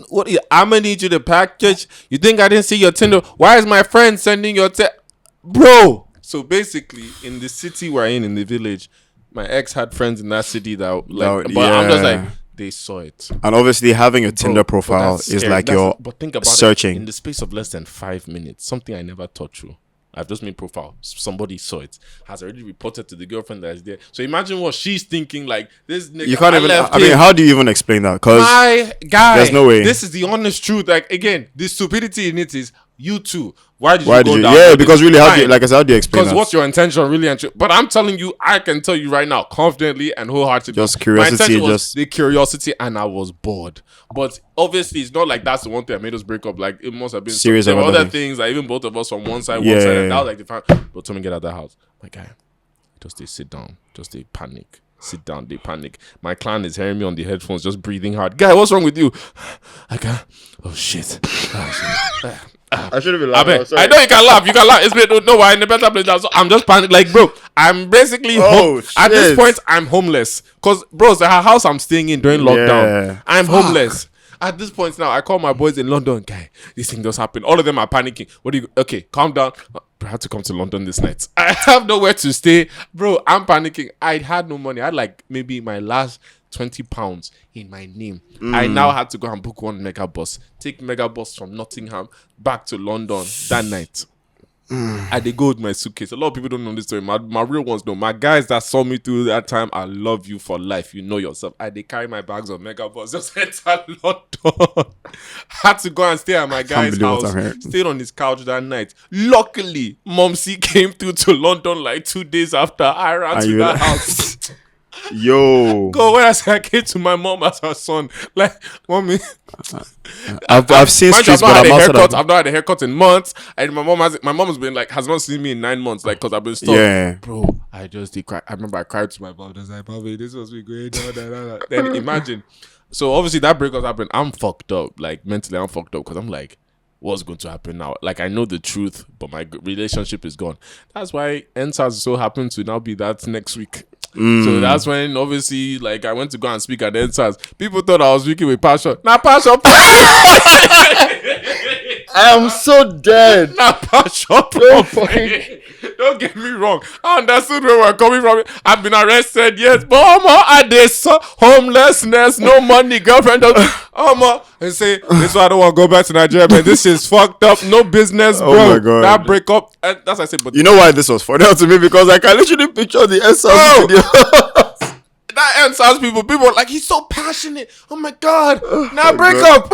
S2: What? I'm gonna need you to pack your. You think I didn't see your Tinder? Why is my friend sending your bro? So basically, in the city we're in the village, my ex had friends in that city that I'm just they saw it.
S1: And obviously having a Tinder profile is you're
S2: but think about
S1: searching.
S2: It, in the space of less than 5 minutes, something I never taught you. I've just made profile. Somebody saw it. Has already reported to the girlfriend that is there. So imagine what she's thinking. This nigga.
S1: You can't even. How do you even explain that? Because
S2: my guy,
S1: there's no way.
S2: This is the honest truth. Again, the stupidity in it is you too. Why did you?
S1: Yeah, because really, how do you explain that?
S2: Because what's your intention really? But I'm telling you, I can tell you right now, confidently and wholeheartedly.
S1: Just curiosity,
S2: was the curiosity, and I was bored. But obviously, it's not that's the one thing that made us break up. It must have been
S1: serious.
S2: There were other things. Even both of us from one side, and that was the time. But tell me, get out of that house, my guy. Just they sit down. Just they panic. Sit down, they panic. My clan is hearing me on the headphones, just breathing hard. Guy, what's wrong with you? I can't. Oh shit.
S1: I should have been laughing.
S2: I know you can laugh. You can laugh. It's been no, we're in a better place now. So I'm just panicking. Bro, I'm basically at this point, I'm homeless. Because, bro, it's her house I'm staying in during lockdown. Yeah. I'm homeless. At this point now, I call my boys in London. Guy, this thing just happened. All of them are panicking. Okay, calm down. I had to come to London this night. I have nowhere to stay. Bro, I'm panicking. I had no money. I had maybe my last £20 in my name. I now had to go and book one mega bus, take mega bus from Nottingham back to London that night. I did go with my suitcase. A lot of people don't know this story. My real ones know. My guys that saw me through that time, I love you for life. You know yourself. I did carry my bags on mega bus. Just enter London. Had to go and stay at my guy's house. Stayed on his couch that night. Luckily, Mom-C came through to London like 2 days after. I ran to that house.
S1: Yo,
S2: go when I say I came to my mom as her son, like, mommy.
S1: I've seen streets, but
S2: I've not had a haircut in months, and my mom has been like, has not seen me in 9 months, like, because I've been stuck.
S1: Yeah,
S2: bro, I just did cry. I remember I cried to my mom. I was like, mommy, this was me great. Then imagine. So obviously that breakup happened. I'm fucked up, like mentally. I'm fucked up because I'm like, what's going to happen now? Like, I know the truth, but my relationship is gone. That's why NSAS so happened to now be that next week. So that's when obviously, like, I went to go and speak at the NSAS. People thought I was speaking with passion. Now passion.
S1: I am so dead.
S2: Now passion. Don't get me wrong. I understood where we're coming from. I've been arrested, yes, but I did homelessness, no money, girlfriend. And say, this is why I don't want to go back to Nigeria, man. This is fucked up. No business, bro.
S1: Oh my God.
S2: That breakup. And that's what I said. But
S1: you know why this was funny to me? Because I can literally picture the SL video.
S2: That NSAS people were like, he's so passionate. Oh my God. Now break up.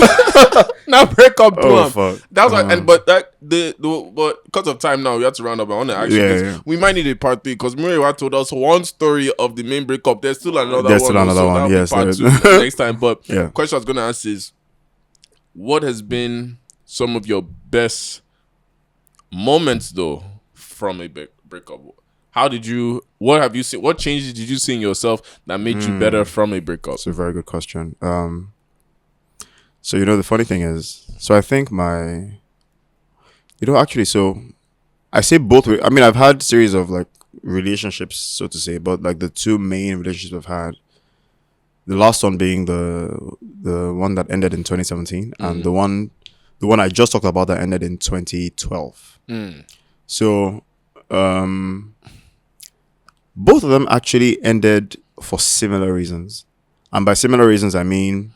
S2: Now break up.
S1: Oh, fuck.
S2: That's why, but because of time now, we have to round up. I want to actually, we might need a part 3 because Mure told us one story of the main breakup. There's still another one. Yes, part 2 next time. But question I was going to ask is, what has been some of your best moments though from a breakup? What have you seen? What changes did you see in yourself that made you better from a breakup?
S1: It's a very good question. So, the funny thing is, so I think so I say both ways. I mean, I've had series of like relationships, so to say, but like the two main relationships I've had, the last one being the one that ended in 2017 and the one I just talked about that ended in 2012. So, both of them actually ended for similar reasons. And by similar reasons, I mean,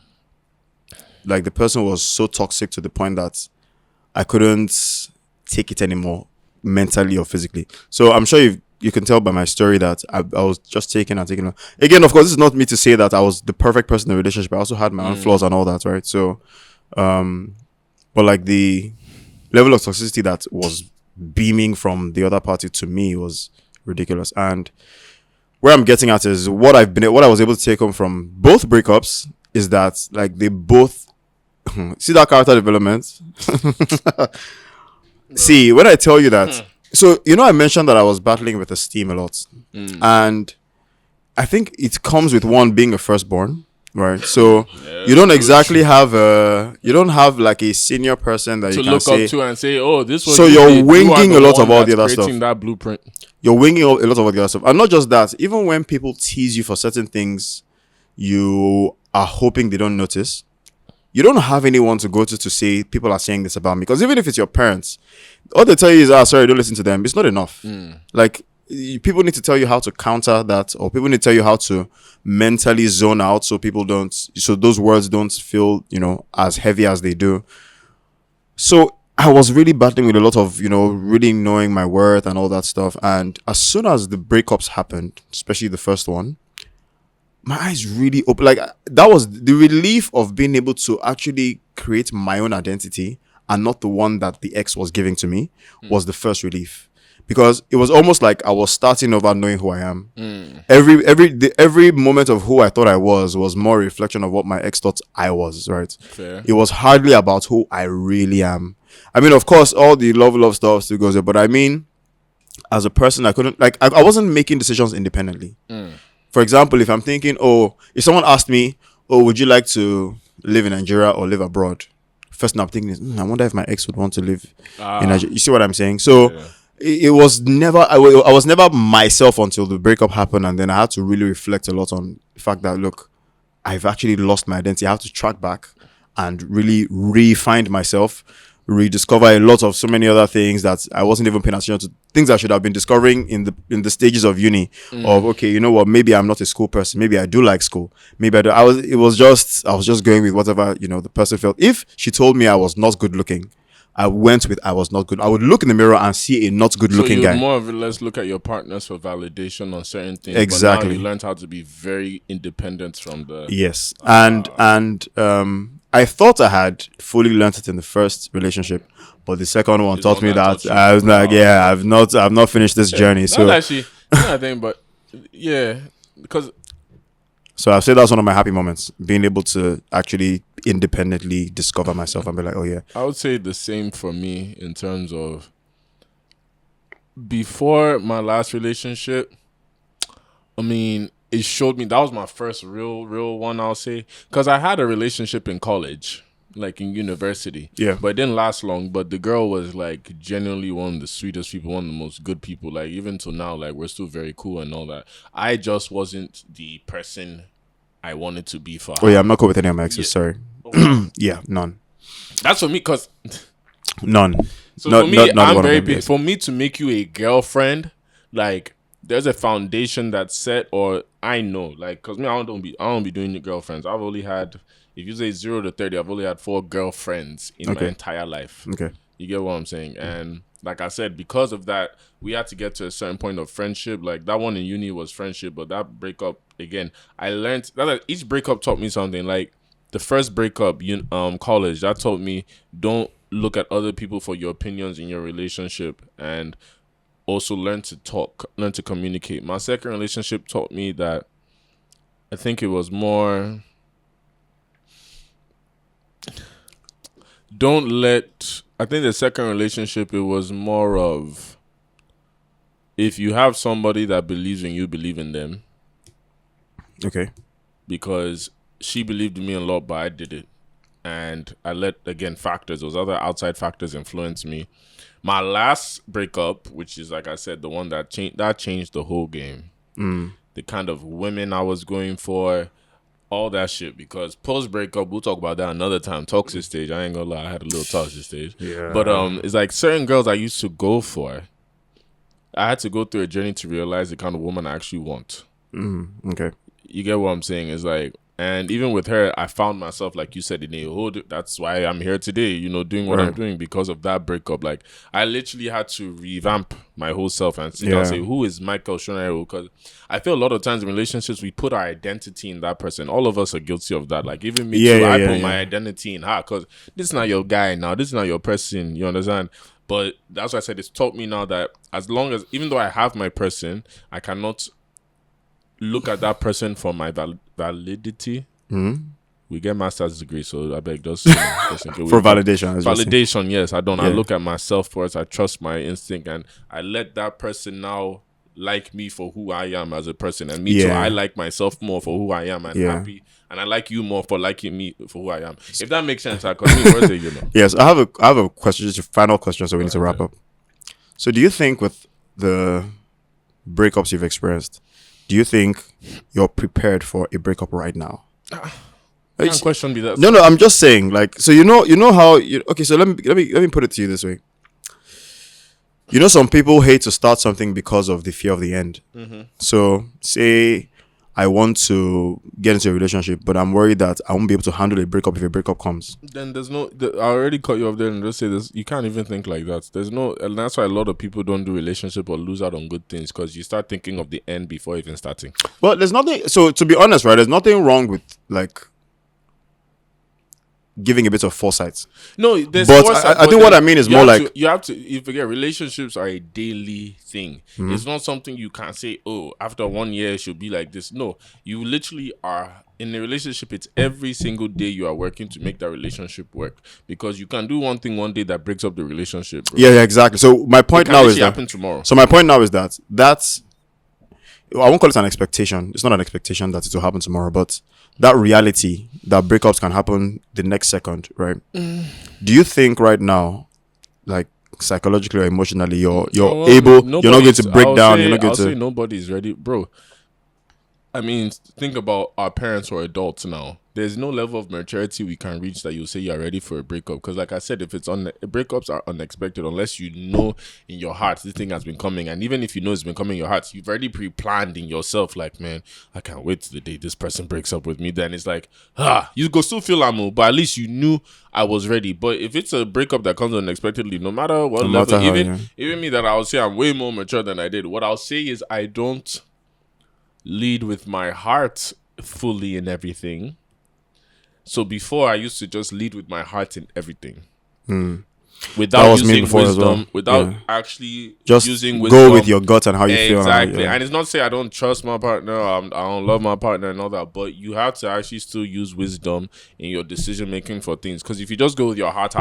S1: like, the person was so toxic to the point that I couldn't take it anymore, mentally or physically. So I'm sure you can tell by my story that I was just taking. Again, of course, this is not me to say that I was the perfect person in the relationship. I also had my own flaws and all that, right? So, but like the level of toxicity that was beaming from the other party to me was ridiculous. And where I'm getting at is what I was able to take home from both breakups is that, like, they both see that character development. See, when I tell you that, so I mentioned that I was battling with esteem a lot, and I think it comes with one being a firstborn, right? So you don't exactly have like a senior person that you can
S2: look
S1: say,
S2: up to and say, oh, this was.
S1: So you're winging a lot of all the other stuff.
S2: That blueprint.
S1: You're winging a lot of all the other stuff, and not just that. Even when people tease you for certain things, you are hoping they don't notice. You don't have anyone to go to say people are saying this about me, because even if it's your parents, all they tell you is, sorry, don't listen to them. It's not enough. Like, people need to tell you how to counter that, or people need to tell you how to mentally zone out so those words don't feel, as heavy as they do. So I was really battling with a lot of, really knowing my worth and all that stuff. And as soon as the breakups happened, especially the first one, my eyes really opened. Like, that was the relief of being able to actually create my own identity and not the one that the ex was giving to me was the first relief. Because it was almost like I was starting over knowing who I am. Every moment of who I thought I was more a reflection of what my ex thought I was, right?
S2: Fair.
S1: It was hardly about who I really am. I mean, of course, all the love stuff still goes there, but I mean, as a person, I couldn't, like, I wasn't making decisions independently. For example, if I'm thinking, if someone asked me, would you like to live in Nigeria or live abroad? First thing I'm thinking is, I wonder if my ex would want to live in Nigeria. You see what I'm saying? So it was never, I was never myself until the breakup happened. And then I had to really reflect a lot on the fact that, look, I've actually lost my identity. I have to track back and really re-find myself, rediscover a lot of so many other things that I wasn't even paying attention to, things I should have been discovering in the stages of uni. Of, okay, you know what, maybe I'm not a school person, maybe I do like school, maybe I do. I was just going with whatever, you know, the person felt. If she told me I was not good looking, I went with I was not good. I would look in the mirror and see a not good looking guy.
S2: More of it, let's look at your partners for validation on certain things.
S1: Exactly.
S2: But now you learned how to be very independent from the.
S1: Yes. And I thought I had fully learned it in the first relationship, but the second one taught me that I was like, yeah, I've not finished this journey. So
S2: not actually, I think, but yeah, because.
S1: So I've said that's one of my happy moments, being able to actually independently discover myself and be like, oh yeah.
S2: I would say the same for me in terms of before my last relationship. I mean, it showed me that was my first real one, I'll say, because I had a relationship in college, like in university.
S1: Yeah.
S2: But it didn't last long. But the girl was like genuinely one of the sweetest people, one of the most good people. Like even till now, like we're still very cool and all that. I just wasn't the person I wanted to be for her.
S1: Oh yeah, I'm not cool with any of my exes. Sorry. Yeah, none.
S2: That's for me, because
S1: none.
S2: So for me, I'm very big. For me to make you a girlfriend, like there's a foundation that's set, or I know, like, cause me, I don't be doing your girlfriends. I've only had, if you say 0 to 30, I've only had 4 girlfriends in my entire life.
S1: Okay.
S2: You get what I'm saying? And like I said, because of that, we had to get to a certain point of friendship. Like that one in uni was friendship, but that breakup, again, I learned that each breakup taught me something. Like the first breakup, college, that taught me don't look at other people for your opinions in your relationship, and also learn to talk, learn to communicate. My second relationship taught me that I think it was more I think the second relationship, it was more of, if you have somebody that believes in you, believe in them.
S1: Okay.
S2: Because she believed in me a lot, but I did it. And I let, again, those other outside factors influence me. My last breakup, which is, like I said, the one that changed the whole game. The kind of women I was going for, all that shit. Because post-breakup, we'll talk about that another time. Toxic stage, I ain't gonna lie, I had a little toxic stage.
S1: Yeah.
S2: But it's like certain girls I used to go for, I had to go through a journey to realize the kind of woman I actually want.
S1: Okay.
S2: You get what I'm saying? It's like, and even with her, I found myself, like you said, in a hood. That's why I'm here today, doing what I'm doing, because of that breakup. Like, I literally had to revamp my whole self and sit down and say, who is Michael Shonero? Because I feel a lot of times in relationships, we put our identity in that person. All of us are guilty of that. Like, even me too, I put my identity in her, because this is not your guy now. This is not your person. You understand? But that's why I said it's taught me now that even though I have my person, I cannot look at that person for my validity. We get master's degree, so I beg just for
S1: validation.
S2: Validation, yes. I don't. I look at myself first. I trust my instinct, and I let that person now like me for who I am as a person, and me too. I like myself more for who I am, and happy, and I like you more for liking me for who I am. If that makes sense,
S1: Yes, I have a question, just a final question, so we need to wrap up. So, do you think with the breakups you've experienced, do you think you're prepared for a breakup right now?
S2: Can't question me that.
S1: No, I'm just saying, like, so you know how okay, so let me put it to you this way. Some people hate to start something because of the fear of the end. So say I want to get into a relationship, but I'm worried that I won't be able to handle a breakup if a breakup comes.
S2: Then I already cut you off there and just say this. You can't even think like that. And that's why a lot of people don't do relationship or lose out on good things, because you start thinking of the end before even starting.
S1: Well, there's nothing. So to be honest, right, there's nothing wrong with like giving a bit of foresight.
S2: No, there's
S1: but
S2: foresight.
S1: I think what I mean is more like
S2: you forget, relationships are a daily thing. It's not something you can say, oh, after 1 year it should be like this. No, you literally are in a relationship. It's every single day you are working to make that relationship work, because you can do one thing one day that breaks up the relationship, bro.
S1: Yeah, exactly. So my point now is that
S2: happen tomorrow.
S1: So my point now is that that's, I won't call it an expectation. It's not an expectation that it will happen tomorrow, but that reality that breakups can happen the next second, right? Do you think right now, like psychologically or emotionally, you're able, you're not going to break down, you're not going to...
S2: I'll say nobody's ready, bro. I mean, think about our parents who are adults now. There's no level of maturity we can reach that you'll say you're ready for a breakup. Because like I said, if it's breakups are unexpected unless you know in your heart this thing has been coming. And even if you know it's been coming in your heart, you've already pre-planned in yourself like, man, I can't wait till the day this person breaks up with me. Then it's like, you go still feel ammo, but at least you knew I was ready. But if it's a breakup that comes unexpectedly, no matter what level, even me that I'll say I'm way more mature than I did, what I'll say is I don't lead with my heart fully in everything. So before I used to just lead with my heart in everything. Without using wisdom, without actually just using wisdom.
S1: Go with your gut and how you feel.
S2: Exactly. And it's not to say I don't trust my partner, I don't love my partner and all that, but you have to actually still use wisdom in your decision making for things. Because if you just go with your heart,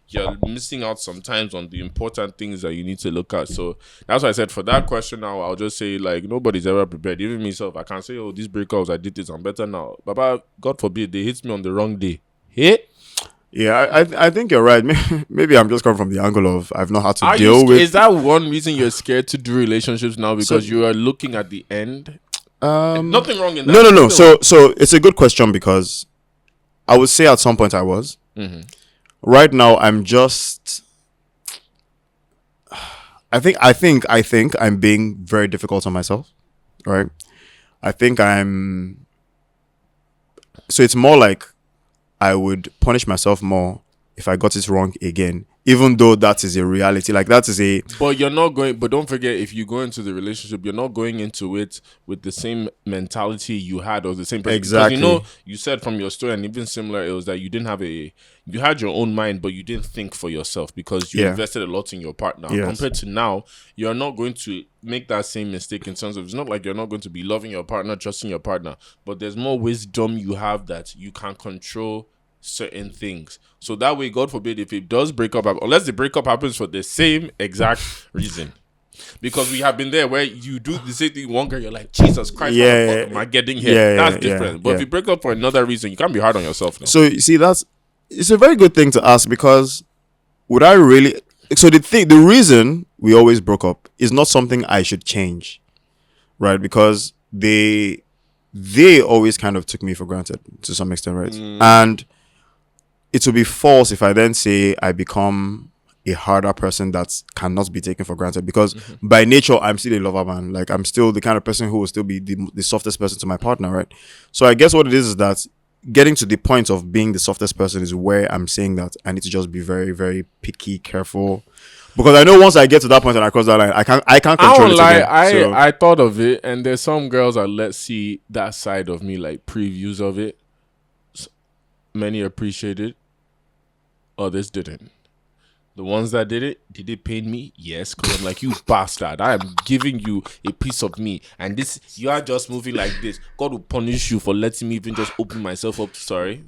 S2: you're missing out sometimes on the important things that you need to look at. So that's why I said for that question now, I'll just say like nobody's ever prepared. Even myself, I can't say, oh, these breakups, I did this, I'm better now. Baba, God forbid, they hit me on the wrong day. Hey?
S1: Yeah, I think you're right. Maybe I'm just coming from the angle of I've not had to deal with.
S2: Is that one reason you're scared to do relationships now because you are looking at the end? Nothing wrong in that.
S1: No. So it's a good question because I would say at some point I was. Mm-hmm. Right now I'm just. I think I'm being very difficult on myself, right? I think I'm. So it's more like I would punish myself more if I got it wrong again, even though that is a reality. Like that is a.
S2: But you're not going. But don't forget, if you go into the relationship, you're not going into it with the same mentality you had or the same person.
S1: Exactly.
S2: Because you said from your story and even similar, it was that you didn't have you had your own mind, but you didn't think for yourself because you invested a lot in your partner. Yes. Compared to now, you're not going to make that same mistake in terms of it's not like you're not going to be loving your partner, trusting your partner, but there's more wisdom you have that you can control certain things. So that way, God forbid, if it does break up, unless the breakup happens for the same exact reason. Because we have been there where you do the same thing one girl, you're like, Jesus Christ, what the fuck am I getting here? That's different. But if you break up for another reason, you can't be hard on yourself now.
S1: So you see, it's a very good thing to ask because would I really... So the reason we always broke up is not something I should change, right? Because they always kind of took me for granted to some extent, right? And it would be false if I then say I become a harder person that cannot be taken for granted because by nature, I'm still a lover man. Like I'm still the kind of person who will still be the softest person to my partner, right? So I guess what it is that getting to the point of being the softest person is where I'm saying that I need to just be very, very picky, careful. Because I know once I get to that point and I cross that line, I can't control it again.
S2: I thought of it, and there's some girls that let see that side of me, like previews of it. Many appreciate it. Others didn't. The ones that did it pain me? Yes, because I'm like, you bastard. I am giving you a piece of me. And this, you are just moving like this. God will punish you for letting me even just open myself up. Sorry,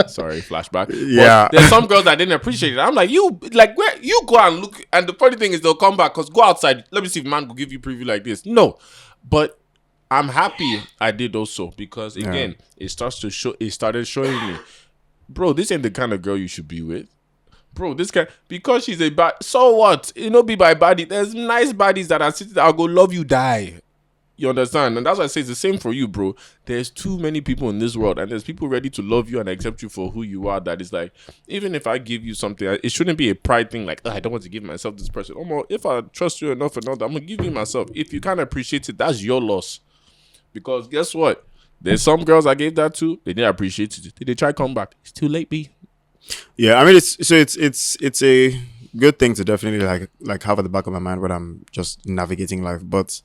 S2: flashback.
S1: Yeah.
S2: But there's some girls that didn't appreciate it. I'm like, where you go and look. And the funny thing is they'll come back because go outside. Let me see if man will give you preview like this. No. But I'm happy I did also because, again, it started showing me, bro, this ain't the kind of girl you should be with. Bro, this guy, because she's a bad, so what? You know, be by body. There's nice bodies that are sitting there, I'll go love you, die. You understand? And that's why I say it's the same for you, bro. There's too many people in this world, and there's people ready to love you and accept you for who you are. That is like, even if I give you something, it shouldn't be a pride thing like, I don't want to give myself this person. If I trust you enough and all that, I'm going to give you myself. If you can't appreciate it, that's your loss. Because guess what? There's some girls I gave that to, they didn't appreciate it. They try to come back. It's too late, B.
S1: Yeah, I mean it's a good thing to definitely like have at the back of my mind when I'm just navigating life, but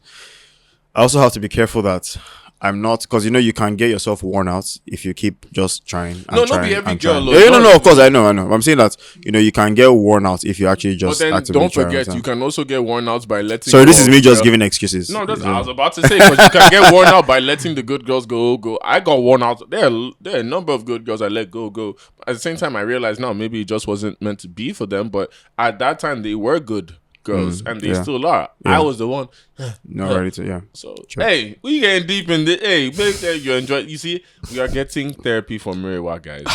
S1: I also have to be careful that I'm not, because you can get yourself worn out if you keep just trying. Not be every girl. No, of course I know. I'm saying that you can get worn out if you actually just. But then
S2: don't forget, you can also get worn out by letting.
S1: So this is me just giving excuses.
S2: No, I was about to say, because you can get worn out by letting the good girls go. I got worn out. There are a number of good girls I let go. At the same time, I realized now maybe it just wasn't meant to be for them. But at that time, they were good girls, and they still are. I was the one
S1: not ready to.
S2: So hey, we getting deep in the. Hey, make sure you enjoy. You see, we are getting therapy from Mure, guys.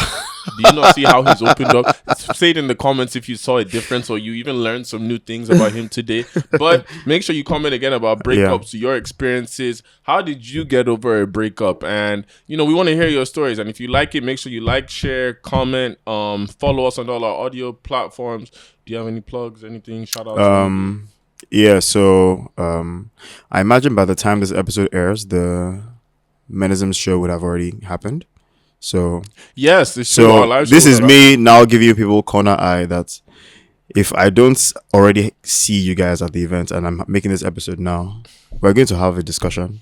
S2: Do you not see how he's opened up? Say it in the comments if you saw a difference or you even learned some new things about him today. But make sure you comment again about breakups, your experiences. How did you get over a breakup? And, we want to hear your stories. And if you like it, make sure you like, share, comment, follow us on all our audio platforms. Do you have any plugs, anything, shout outs?
S1: Yeah, so I imagine by the time this episode airs, the Menisms show would have already happened. So
S2: yes,
S1: this is me now giving you people corner eye that if I don't already see you guys at the event and I'm making this episode now, we're going to have a discussion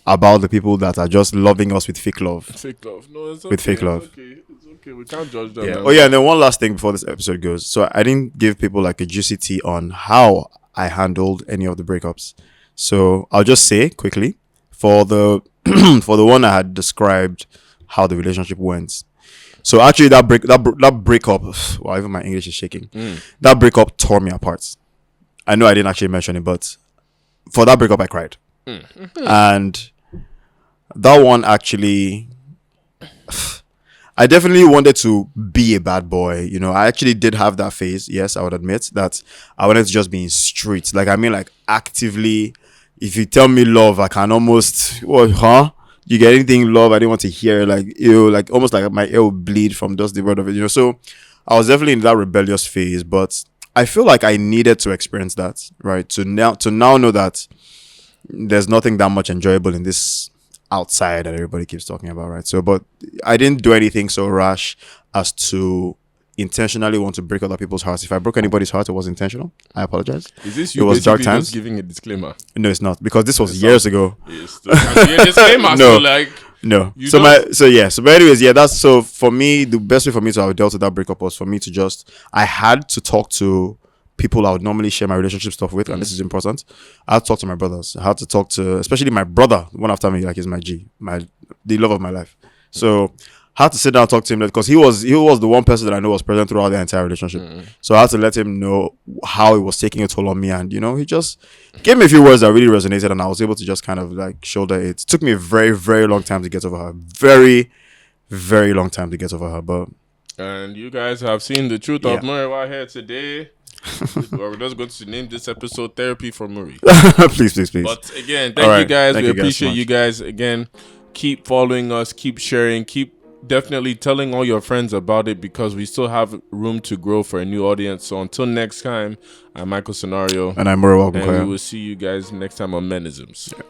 S1: about the people that are just loving us with fake love.
S2: Fake love. No, it's okay.
S1: With fake love.
S2: It's okay. We can't judge them.
S1: Yeah. Oh yeah, and then one last thing before this episode goes. So I didn't give people like a juicy tea on how I handled any of the breakups. So I'll just say quickly for the for the one I had described how the relationship went. So actually that breakup, well, even my English is shaking. That breakup tore me apart. I know I didn't actually mention it, but for that breakup I cried. And that one actually, I definitely wanted to be a bad boy. I actually did have that phase. Yes, I would admit that I wanted to just be in streets. Like, I mean, like actively, if you tell me love, I can almost, you get anything love, I didn't want to hear, like, like almost like my ear will bleed from just the word of it, So I was definitely in that rebellious phase, but I feel like I needed to experience that, right? To now know that there's nothing that much enjoyable in this outside that everybody keeps talking about, right? So, but I didn't do anything so rash as to intentionally want to break other people's hearts. If I broke anybody's heart, it was intentional. I apologize.
S2: Is this
S1: you? It was dark times.
S2: Just giving a disclaimer?
S1: No, it's not, because this was years ago.
S2: Disclaimer.
S1: No,
S2: so like
S1: no. But anyways, that's so for me. The best way for me to have dealt with that breakup was for me to I had to talk to people I would normally share my relationship stuff with, and this is important. I had to talk to my brothers. I had to talk to, especially my brother, one after me, like he's my G, the love of my life. So I had to sit down and talk to him because he was the one person that I know was present throughout the entire relationship. So I had to let him know how it was taking a toll on me, and he just gave me a few words that really resonated, and I was able to just kind of like shoulder it. It took me a very, very long time to get over her. Very, very long time to get over her, but.
S2: And you guys have seen the truth of Mure right here today. We're just going to name this episode Therapy for Murray.
S1: Please.
S2: But again, thank you guys. We appreciate you guys. Again, keep following us, keep sharing, keep definitely telling all your friends about it, because we still have room to grow for a new audience. So until next time, I'm Michael Scenario.
S1: And I'm Mure and Michael.
S2: And we will see you guys next time on Menisms. Yeah.